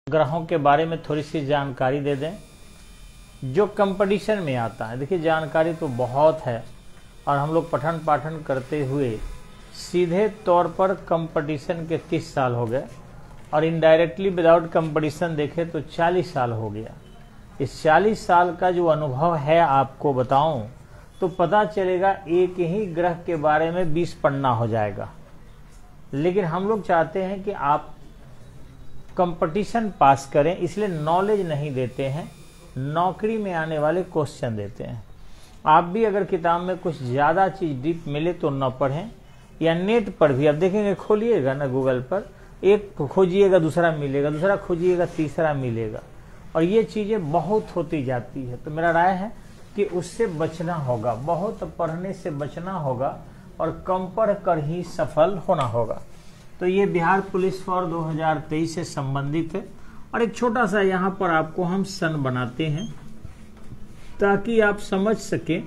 ग्रहों के बारे में थोड़ी सी जानकारी दे दें जो कंपटीशन में आता है। देखिए जानकारी तो बहुत है और हम लोग पठन पाठन करते हुए सीधे तौर पर कंपटीशन के 30 साल हो गए और इनडायरेक्टली विदाउट कंपटीशन देखें तो 40 साल हो गया। इस 40 साल का जो अनुभव है आपको बताऊं तो पता चलेगा एक ही ग्रह के बारे में 20 पन्ना हो जाएगा। लेकिन हम लोग चाहते हैं कि आप कंपटीशन पास करें, इसलिए नॉलेज नहीं देते हैं, नौकरी में आने वाले क्वेश्चन देते हैं। आप भी अगर किताब में कुछ ज़्यादा चीज़ डीप मिले तो न पढ़ें, या नेट पर भी आप देखेंगे, खोलिएगा ना गूगल पर, एक खोजिएगा दूसरा मिलेगा, दूसरा खोजिएगा तीसरा मिलेगा, और ये चीज़ें बहुत होती जाती है। तो मेरा राय है कि उससे बचना होगा, बहुत पढ़ने से बचना होगा और कम पढ़ कर ही सफल होना होगा। तो ये बिहार पुलिस फॉर 2023 से संबंधित है और एक छोटा सा यहाँ पर आपको हम सन बनाते हैं ताकि आप समझ सकें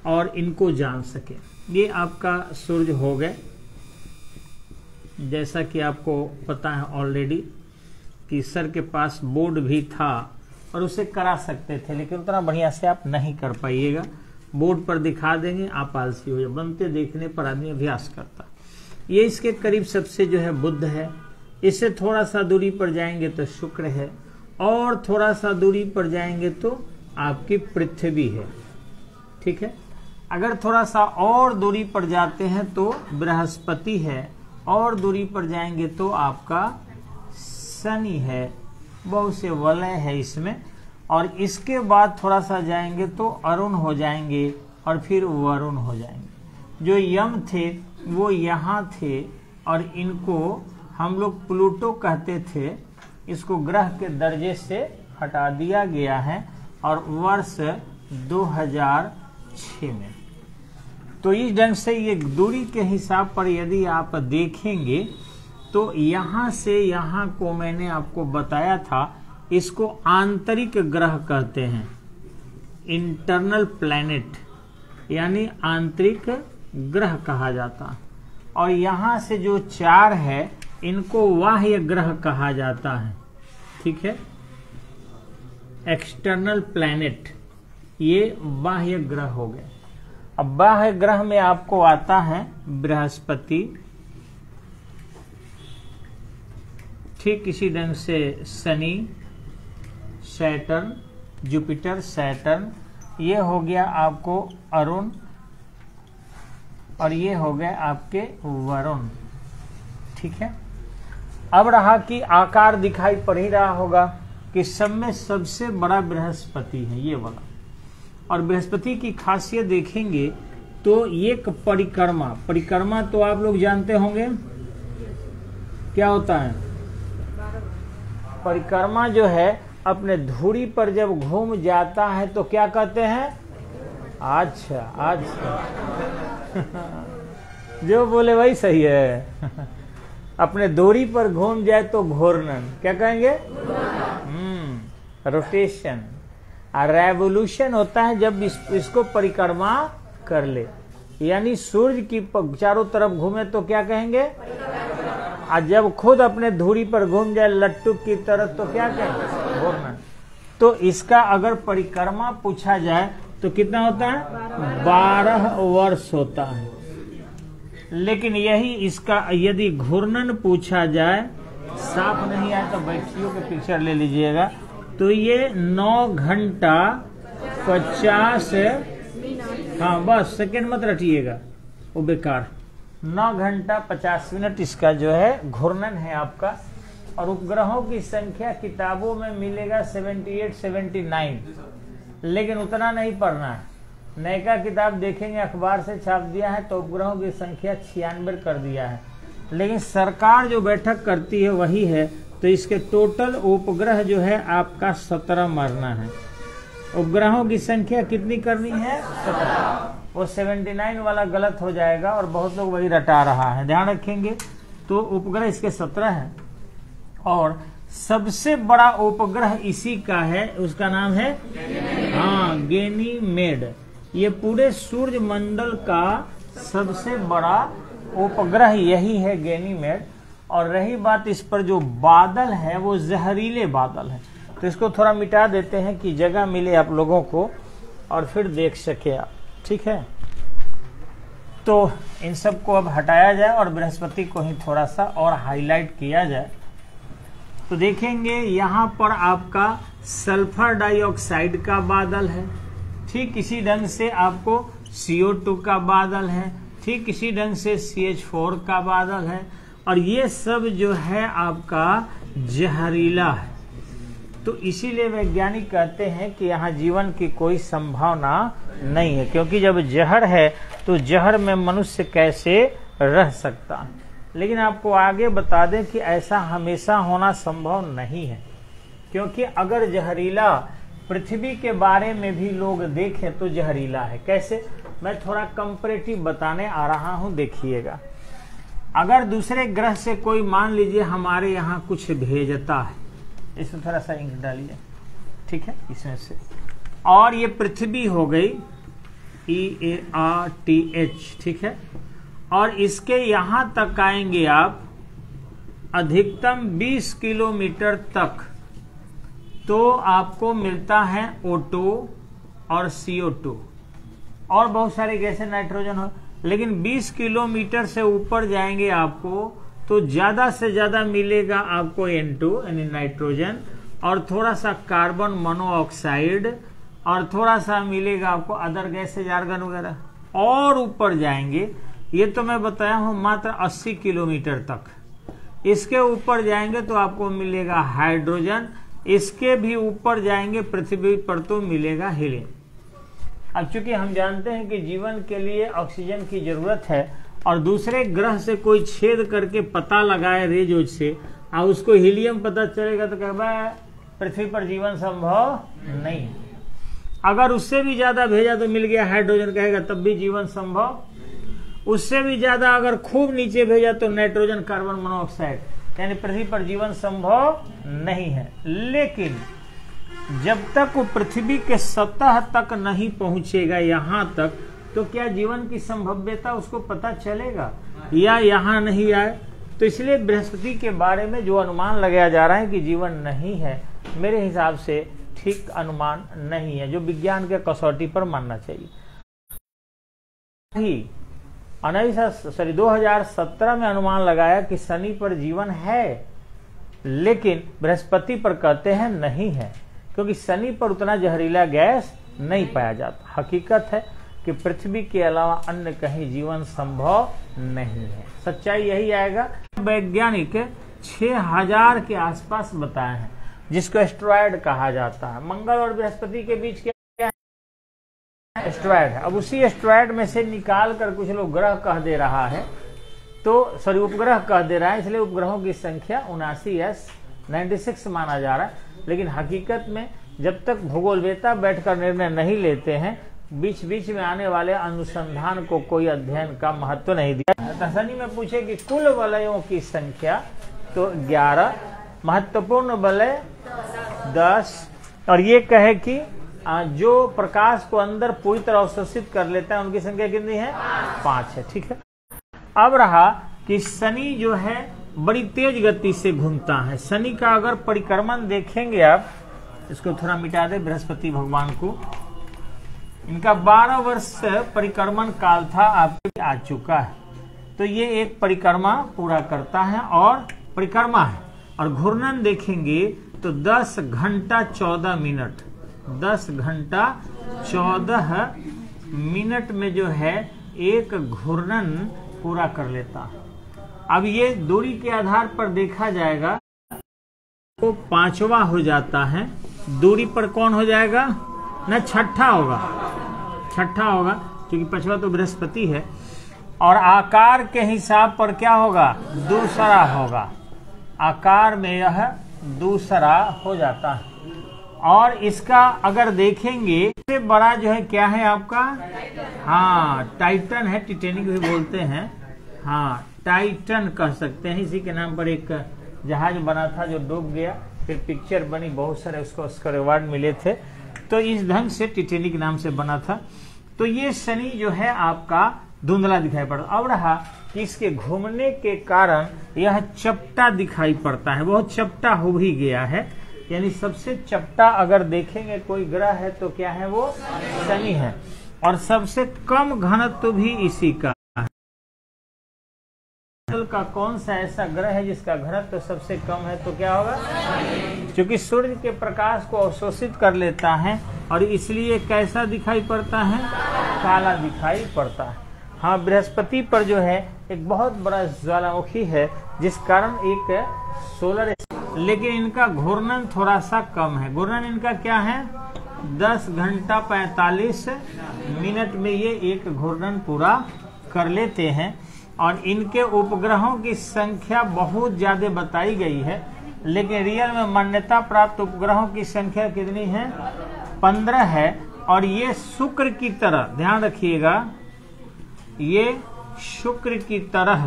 और इनको जान सकें। ये आपका सूर्य हो गए, जैसा कि आपको पता है ऑलरेडी कि सर के पास बोर्ड भी था और उसे करा सकते थे, लेकिन उतना बढ़िया से आप नहीं कर पाइएगा। बोर्ड पर दिखा देंगे, आप आलसी हो जाए। बनते देखने पर आदमी अभ्यास करता। ये इसके करीब सबसे जो है बुध है, इससे थोड़ा सा दूरी पर जाएंगे तो शुक्र है, और थोड़ा सा दूरी पर जाएंगे तो आपकी पृथ्वी है। ठीक है, अगर थोड़ा सा और दूरी पर जाते हैं तो बृहस्पति है, और दूरी पर जाएंगे तो आपका शनि है, बहुत से वलय है इसमें, और इसके बाद थोड़ा सा जाएंगे तो अरुण हो जाएंगे और फिर वरुण हो जाएंगे। जो यम थे वो यहाँ थे और इनको हम लोग प्लूटो कहते थे, इसको ग्रह के दर्जे से हटा दिया गया है और वर्ष 2006 में। तो इस ढंग से ये दूरी के हिसाब पर यदि आप देखेंगे तो यहाँ से यहाँ को मैंने आपको बताया था, इसको आंतरिक ग्रह कहते हैं, इंटरनल प्लैनेट, यानी आंतरिक ग्रह कहा जाता। और यहाँ से जो 4 है इनको बाह्य ग्रह कहा जाता है। ठीक है, एक्सटर्नल प्लैनेट, ये बाह्य ग्रह हो गए। अब बाह्य ग्रह में आपको आता है बृहस्पति, ठीक इसी ढंग से शनि, सैटर्न, जुपिटर, सैटर्न, ये हो गया आपको अरुण, और ये हो गए आपके वरुण। ठीक है, अब रहा कि आकार दिखाई पड़ ही रहा होगा कि सब में सबसे बड़ा बृहस्पति है, ये वाला। और बृहस्पति की खासियत देखेंगे तो एक परिक्रमा तो आप लोग जानते होंगे क्या होता है। परिक्रमा जो है अपने धुरी पर जब घूम जाता है तो क्या कहते हैं, अच्छा जो बोले वही सही है। अपने धुरी पर घूम जाए तो घूर्णन, क्या कहेंगे, रोटेशन। और रेवोल्यूशन होता है जब इसको परिक्रमा कर ले, यानी सूर्य की चारों तरफ घूमे तो क्या कहेंगे, और जब खुद अपने धुरी पर घूम जाए लट्टू की तरफ तो क्या कहेंगे, घूर्णन। तो इसका अगर परिक्रमा पूछा जाए तो कितना होता है, 12 वर्ष होता है। लेकिन यही इसका यदि घूर्णन पूछा जाए, साफ नहीं आए तो बैटरियों के पिक्चर ले लीजिएगा, तो ये 9 घंटा 50, हाँ बस सेकेंड मत रटिएगा, वो बेकार, 9 घंटा 50 मिनट इसका जो है घूर्णन है आपका। और उपग्रहों की संख्या किताबों में मिलेगा 78, 79, लेकिन उतना नहीं पढ़ना है। नयका किताब देखेंगे अखबार से छाप दिया है तो उपग्रहों की संख्या 96 कर दिया है, लेकिन सरकार जो बैठक करती है वही है। तो इसके टोटल उपग्रह जो है आपका 17 मारना है। उपग्रहों की संख्या कितनी करनी है, 17। वो 79 वाला गलत हो जाएगा और बहुत लोग वही रटा रहा है, ध्यान रखेंगे। तो उपग्रह इसके 17 है और सबसे बड़ा उपग्रह इसी का है, उसका नाम है गैनीमेड। ये पूरे सूर्य मंडल का सबसे बड़ा उपग्रह यही है गैनीमेड। और रही बात इस पर जो बादल है वो जहरीले बादल है। तो इसको थोड़ा मिटा देते हैं कि जगह मिले आप लोगों को और फिर देख सके आप, ठीक है। तो इन सब को अब हटाया जाए और बृहस्पति को ही थोड़ा सा और हाईलाइट किया जाए। तो देखेंगे यहाँ पर आपका सल्फर डाइऑक्साइड का बादल है, ठीक इसी ढंग से आपको CO2 का बादल है, ठीक इसी ढंग से CH4 का बादल है, और ये सब जो है आपका जहरीला है। तो इसीलिए वैज्ञानिक कहते हैं कि यहाँ जीवन की कोई संभावना नहीं है, क्योंकि जब जहर है तो जहर में मनुष्य कैसे रह सकता है। लेकिन आपको आगे बता दें कि ऐसा हमेशा होना संभव नहीं है, क्योंकि अगर जहरीला पृथ्वी के बारे में भी लोग देखें तो जहरीला है। कैसे, मैं थोड़ा कंपैरेटिव बताने आ रहा हूं, देखिएगा। अगर दूसरे ग्रह से कोई मान लीजिए हमारे यहाँ कुछ भेजता है, इसमें थोड़ा सा इंक डालिए, ठीक है, इसमें से, और ये पृथ्वी हो गई EARTH, ठीक है, और इसके यहां तक आएंगे आप अधिकतम 20 किलोमीटर तक, तो आपको मिलता है O2 और CO2 और बहुत सारे गैसें, नाइट्रोजन हो। लेकिन 20 किलोमीटर से ऊपर जाएंगे आपको तो ज्यादा से ज्यादा मिलेगा आपको N2 यानी नाइट्रोजन, और थोड़ा सा कार्बन मोनोऑक्साइड, और थोड़ा सा मिलेगा आपको अदर गैसेज, आर्गन वगैरह। और ऊपर जाएंगे, ये तो मैं बताया हूं मात्र 80 किलोमीटर तक। इसके ऊपर जाएंगे तो आपको मिलेगा हाइड्रोजन, इसके भी ऊपर जाएंगे पृथ्वी पर तो मिलेगा हीलियम। अब चूंकि हम जानते हैं कि जीवन के लिए ऑक्सीजन की जरूरत है, और दूसरे ग्रह से कोई छेद करके पता लगाए रेज से और उसको हीलियम पता चलेगा तो कहेगा पृथ्वी पर जीवन संभव नहीं। अगर उससे भी ज्यादा भेजा तो मिल गया हाइड्रोजन, कहेगा तब भी जीवन संभव। उससे भी ज्यादा अगर खूब नीचे भेजा तो नाइट्रोजन, कार्बन मोनोऑक्साइड, यानी पृथ्वी पर जीवन संभव नहीं है। लेकिन जब तक वो पृथ्वी के सतह तक नहीं पहुंचेगा यहां तक, तो क्या जीवन की संभाव्यता उसको पता चलेगा या यहां नहीं आए। तो इसलिए बृहस्पति के बारे में जो अनुमान लगाया जा रहा है कि जीवन नहीं है, मेरे हिसाब से ठीक अनुमान नहीं है, जो विज्ञान के कसौटी पर मानना चाहिए। 2017 में अनुमान लगाया कि शनि पर जीवन है, लेकिन बृहस्पति पर कहते हैं नहीं है, क्योंकि शनि पर उतना जहरीला गैस नहीं पाया जाता। हकीकत है कि पृथ्वी के अलावा अन्य कहीं जीवन संभव नहीं है। सच्चाई यही आएगा। वैज्ञानिक 6000 के आसपास बताए हैं, जिसको एस्ट्रॉयड कहा जाता है। मंगल और बृहस्पति के बीच क्या है? एस्ट्रॉयड है। अब उसी एस्ट्रॉयड में से निकाल कर कुछ लोग ग्रह कह दे रहा है, तो सॉरी उपग्रह कह दे रहा है, इसलिए उपग्रहों की संख्या 79S96 माना जा रहा है। लेकिन हकीकत में जब तक भूगोलवेत्ता बैठकर निर्णय नहीं लेते हैं, बीच बीच में आने वाले अनुसंधान को कोई अध्ययन का महत्व नहीं दिया। शनि में पूछे कि कुल वलयों की संख्या, तो 11, महत्वपूर्ण वलय 10, और ये कहे कि जो प्रकाश को अंदर पूरी तरह अवशोषित कर लेता है उनकी संख्या कितनी है? 5 है, ठीक है। अब रहा कि शनि जो है बड़ी तेज गति से घूमता है। शनि का अगर परिक्रमण देखेंगे आप, इसको थोड़ा मिटा दे बृहस्पति भगवान को, इनका 12 वर्ष परिक्रमण काल था, आपके आ चुका है। तो ये एक परिक्रमा पूरा करता है और परिक्रमा है, और घूर्णन देखेंगे तो 10 घंटा 14 मिनट, 10 घंटा 14 मिनट में जो है एक घूर्णन पूरा कर लेता है। अब ये दूरी के आधार पर देखा जाएगा तो 5वां हो जाता है। दूरी पर कौन हो जाएगा? न छठा होगा, छठा होगा, क्योंकि 5वां तो बृहस्पति है। और आकार के हिसाब पर क्या होगा? दूसरा होगा। आकार में यह दूसरा हो जाता है। और इसका अगर देखेंगे सबसे बड़ा जो है क्या है आपका? हाँ, टाइटन है, टिटेनिक भी बोलते हैं, हाँ टाइटन कह सकते हैं। इसी के नाम पर एक जहाज बना था जो डूब गया, फिर पिक्चर बनी, बहुत सारे उसको ऑस्कर अवार्ड मिले थे। तो इस ढंग से टिटेनिक नाम से बना था। तो ये शनि जो है आपका धुंधला दिखाई पड़ता। अब रहा कि इसके घूमने के कारण यह चपटा दिखाई पड़ता है, बहुत चपटा हो भी गया है। यानी सबसे चपटा अगर देखेंगे कोई ग्रह है तो क्या है, वो शनि है। और सबसे कम घनत्व भी इसी का है। का कौन सा ऐसा ग्रह है जिसका घनत्व सबसे कम है, तो क्या होगा, क्योंकि सूर्य के प्रकाश को अवशोषित कर लेता है और इसलिए कैसा दिखाई पड़ता है, काला दिखाई पड़ता है। हाँ, बृहस्पति पर जो है एक बहुत बड़ा ज्वालामुखी है जिस कारण एक सोलर, लेकिन इनका घूर्णन थोड़ा सा कम है। घूर्णन इनका क्या है, 10 घंटा 45 मिनट में ये एक घूर्णन पूरा कर लेते हैं। और इनके उपग्रहों की संख्या बहुत ज्यादा बताई गई है, लेकिन रियल में मान्यता प्राप्त उपग्रहों की संख्या कितनी है, 15 है। और ये शुक्र की तरह, ध्यान रखिएगा, ये शुक्र की तरह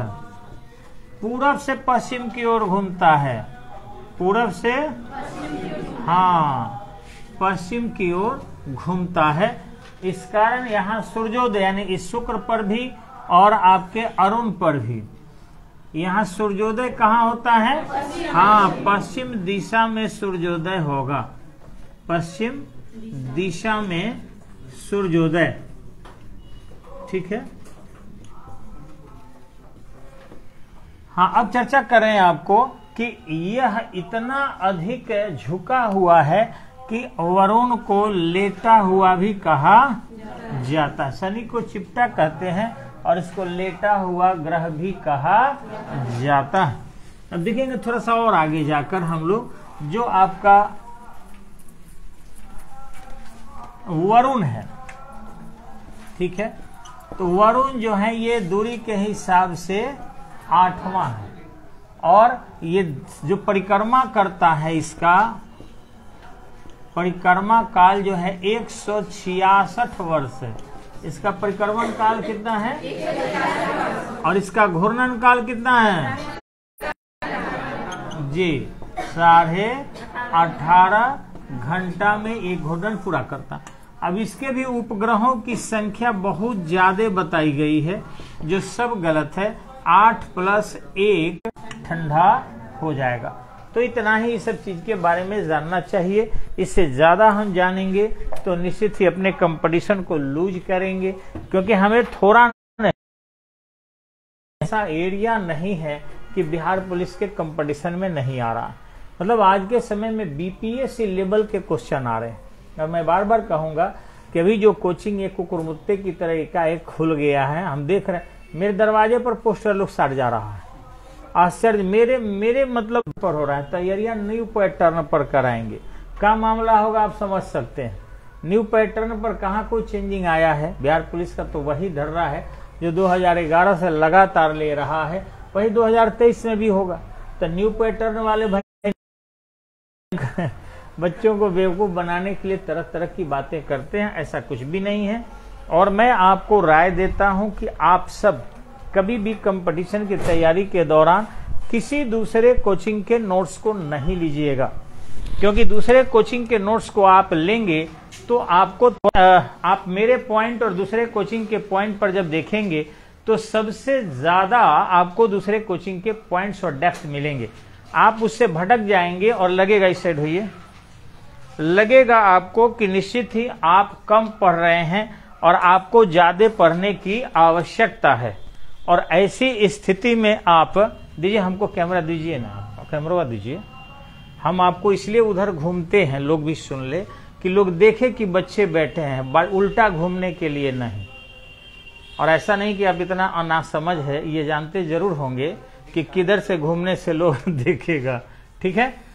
पूरब से पश्चिम की ओर घूमता है, पूरब से हाँ पश्चिम की ओर घूमता है। इस कारण यहाँ सूर्योदय यानी इस शुक्र पर भी और आपके अरुण पर भी यहाँ सूर्योदय कहाँ होता है, हाँ पश्चिम दिशा में सूर्योदय होगा, पश्चिम दिशा में सूर्योदय। ठीक है, हाँ अब चर्चा कर रहे हैं आपको कि यह इतना अधिक झुका हुआ है कि वरुण को लेटा हुआ भी कहा जाता है। शनि को चिपटा कहते हैं और इसको लेटा हुआ ग्रह भी कहा जाता है। अब देखेंगे थोड़ा सा और आगे जाकर हम लोग, जो आपका वरुण है, ठीक है, तो वरुण जो है ये दूरी के हिसाब से 8वां है और ये जो परिक्रमा करता है, इसका परिक्रमा काल जो है 166 वर्ष है। इसका परिक्रमण काल कितना है और इसका घूर्णन काल कितना है जी, 18.5 घंटा में एक घूर्णन पूरा करता। अब इसके भी उपग्रहों की संख्या बहुत ज्यादा बताई गई है, जो सब गलत है। 8 + 1 ठंडा हो जाएगा। तो इतना ही इस सब चीज के बारे में जानना चाहिए। इससे ज्यादा हम जानेंगे तो निश्चित ही अपने कंपटीशन को लूज करेंगे, क्योंकि हमें थोड़ा ऐसा एरिया नहीं है कि बिहार पुलिस के कंपटीशन में नहीं आ रहा। मतलब आज के समय में बीपीएससी लेवल के क्वेश्चन आ रहे हैं। और मैं बार बार कहूंगा कि अभी जो कोचिंग एक कुकुरमुत्ते की तरह एकाएक खुल गया है, हम देख रहे हैं, मेरे दरवाजे पर पोस्टर लोग साट जा रहा है। आश्चर्य, मेरे मतलब पर हो रहा है। तैयारियां न्यू पैटर्न पर कराएंगे, क्या मामला होगा आप समझ सकते हैं। न्यू पैटर्न पर कहाँ कोई चेंजिंग आया है। बिहार पुलिस का तो वही ढर्रा है जो 2011 से लगातार ले रहा है, वही 2023 में भी होगा। तो न्यू पैटर्न वाले भाई बच्चों को बेवकूफ बनाने के लिए तरह तरह की बातें करते हैं, ऐसा कुछ भी नहीं है। और मैं आपको राय देता हूं कि आप सब कभी भी कंपटीशन की तैयारी के दौरान किसी दूसरे कोचिंग के नोट्स को नहीं लीजिएगा, क्योंकि दूसरे कोचिंग के नोट्स को आप लेंगे तो आपको आप मेरे पॉइंट और दूसरे कोचिंग के पॉइंट पर जब देखेंगे तो सबसे ज्यादा आपको दूसरे कोचिंग के पॉइंट्स और डेप्थ मिलेंगे। आप उससे भटक जाएंगे और लगेगा, इस साइड होइए, लगेगा आपको कि निश्चित ही आप कम पढ़ रहे हैं और आपको ज्यादा पढ़ने की आवश्यकता है। और ऐसी स्थिति में आप दीजिए, हमको कैमरा दीजिए ना, कैमरा दीजिए। हम आपको इसलिए उधर घूमते हैं, लोग भी सुन ले, कि लोग देखे कि बच्चे बैठे हैं, उल्टा घूमने के लिए नहीं। और ऐसा नहीं कि आप इतना अनासमझ है, ये जानते जरूर होंगे कि किधर से घूमने से लोग देखेगा। ठीक है।